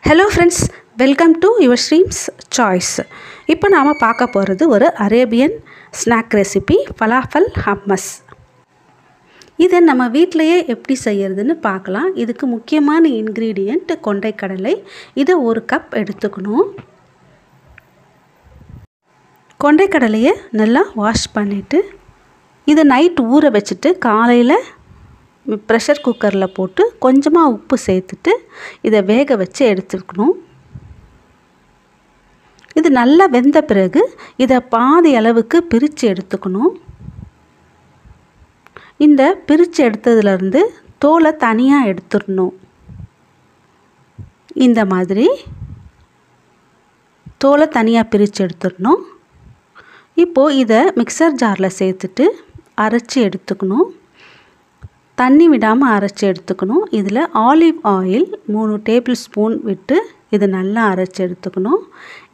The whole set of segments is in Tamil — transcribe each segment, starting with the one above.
Hello friends, welcome to your streams choice. இப்போ நாம பார்க்க போகிறது ஒரு Arabian snack recipe falafel hummus. இதை நம்ம வீட்டிலேயே எப்படி செய்யறதுன்னு பார்க்கலாம். இதுக்கு முக்கியமான இன்கிரீடியன்ட் கொண்டைக்கடலை. இதை ஒரு கப் எடுத்துக்கணும். கொண்டைக்கடலையை நல்லா வாஷ் பண்ணிவிட்டு இதை நைட் ஊற வச்சுட்டு காலையில் ப்ரெஷர் குக்கரில் போட்டு கொஞ்சமாக உப்பு சேர்த்துட்டு இதை வேக வச்சு எடுத்துக்கணும். இது நல்லா வெந்த பிறகு இதை பாதி அளவுக்கு பிரித்து எடுத்துக்கணும். இந்த பிரித்து எடுத்ததுலேருந்து தோலை தனியாக எடுத்துடணும். இந்த மாதிரி தோலை தனியாக பிரித்து எடுத்துடணும். இப்போது இதை மிக்சர் ஜாரில் சேர்த்துட்டு அரைச்சி எடுத்துக்கணும். தண்ணி விடாமல் அரைச்சி எடுத்துக்கணும். இதில் ஆலிவ் ஆயில் 3 டேபிள் ஸ்பூன் விட்டு இதை நல்லா அரைச்சி எடுத்துக்கணும்.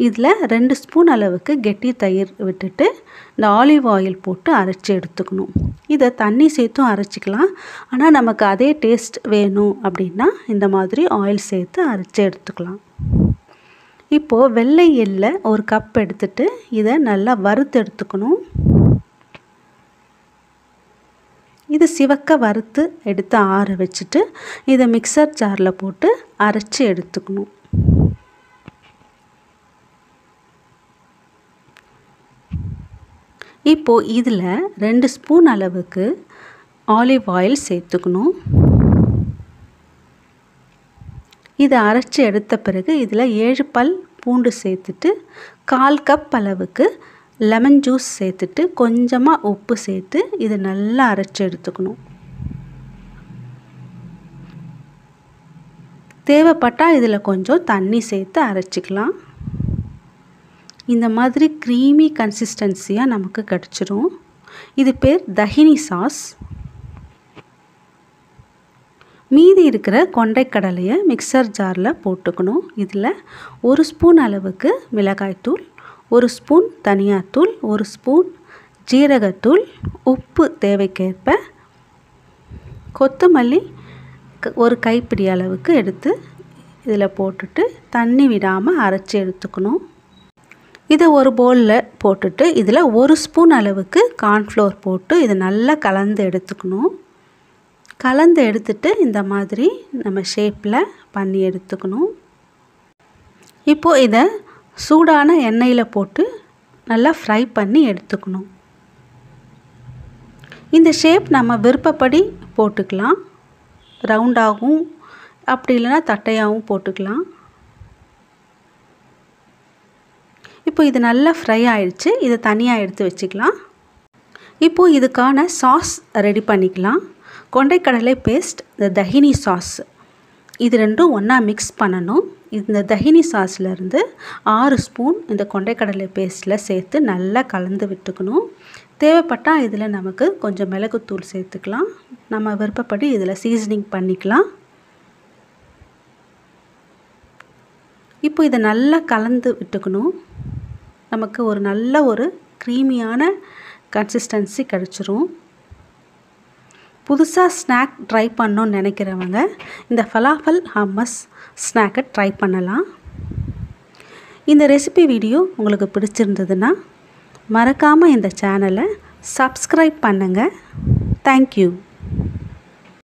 இதில் 2 ஸ்பூன் அளவுக்கு கெட்டி தயிர் விட்டுட்டு இந்த ஆலிவ் ஆயில் போட்டு அரைச்சி எடுத்துக்கணும். இதை தண்ணி சேர்த்தும் அரைச்சிக்கலாம். ஆனால் நமக்கு அதே டேஸ்ட் வேணும் அப்படின்னா இந்த மாதிரி ஆயில் சேர்த்து அரைச்சி எடுத்துக்கலாம். இப்போது வெள்ளை எள்ளை ஒரு கப் எடுத்துட்டு இதை நல்லா வறுத்து எடுத்துக்கணும். இது சிவக்க வறுத்து எடுத்து ஆற வச்சுட்டு இதை மிக்சர் ஜாரில் போட்டு அரைச்சி எடுத்துக்கணும். இப்போது இதில் 2 ஸ்பூன் அளவுக்கு ஆலிவ் ஆயில் சேர்த்துக்கணும். இதை அரைச்சி எடுத்த பிறகு இதில் 7 பல் பூண்டு சேர்த்துட்டு 1/4 கப் அளவுக்கு லெமன் ஜூஸ் சேர்த்துட்டு கொஞ்சமாக உப்பு சேர்த்து இதை நல்லா அரைச்சி எடுத்துக்கணும். தேவைப்பட்டால் இதில் கொஞ்சம் தண்ணி சேர்த்து அரைச்சிக்கலாம். இந்த மாதிரி க்ரீமி கன்சிஸ்டன்சியாக நமக்கு கிடச்சிரும். இது பேர் தஹினி சாஸ். மீதி இருக்கிற கொண்டைக்கடலையை மிக்சர் ஜாரில் போட்டுக்கணும். இதில் 1 ஸ்பூன் அளவுக்கு மிளகாய்த்தூள், 1 ஸ்பூன் தனியாத்தூள், 1 ஸ்பூன் ஜீரகத்தூள், உப்பு தேவைக்கேற்ப, கொத்தமல்லி 1 கைப்பிடி அளவுக்கு எடுத்து இதில் போட்டுட்டு தண்ணி விடாமல் அரைச்சி எடுத்துக்கணும். இதை ஒரு பவுலில் போட்டுட்டு இதில் 1 ஸ்பூன் அளவுக்கு கார்ன்ஃப்ளோர் போட்டு இதை நல்லா கலந்து எடுத்துக்கணும். கலந்து எடுத்துட்டு இந்த மாதிரி நம்ம ஷேப்பில் பண்ணி எடுத்துக்கணும். இப்போது இதை சூடான எண்ணெயில் போட்டு நல்லா ஃப்ரை பண்ணி எடுத்துக்கணும். இந்த ஷேப் நம்ம விருப்பப்படி போட்டுக்கலாம். ரவுண்டாகவும் அப்படி இல்லைன்னா தட்டையாகவும் போட்டுக்கலாம். இப்போ இது நல்லா ஃப்ரை ஆயிடுச்சு. இதை தனியாக எடுத்து வச்சுக்கலாம். இப்போது இதுக்கான சாஸ் ரெடி பண்ணிக்கலாம். கொண்டைக்கடலை பேஸ்ட், இந்த தஹினி சாஸ், இது ரெண்டும் ஒன்றா மிக்ஸ் பண்ணணும். இந்த தஹினி சாஸ்லேருந்து 6 ஸ்பூன் இந்த கொண்டைக்கடலை பேஸ்ட்டில் சேர்த்து நல்லா கலந்து விட்டுக்கணும். தேவைப்பட்டால் இதில் நமக்கு கொஞ்சம் மிளகுத்தூள் சேர்த்துக்கலாம். நம்ம விருப்பப்படி இதில் சீசனிங் பண்ணிக்கலாம். இப்போ இதை நல்லா கலந்து விட்டுக்கணும். நமக்கு ஒரு நல்ல ஒரு க்ரீமியான கன்சிஸ்டன்சி கிடச்சிரும். புதுசாக ஸ்நாக் ட்ரை பண்ணணுன்னு நினைக்கிறவங்க இந்த ஃபலாஃபல் ஹம்மஸ் ஸ்நாக்கை ட்ரை பண்ணலாம். இந்த ரெசிபி வீடியோ உங்களுக்கு பிடிச்சிருந்ததுன்னா மறக்காமல் இந்த சேனலை சப்ஸ்கிரைப் பண்ணுங்கள். தேங்க்யூ.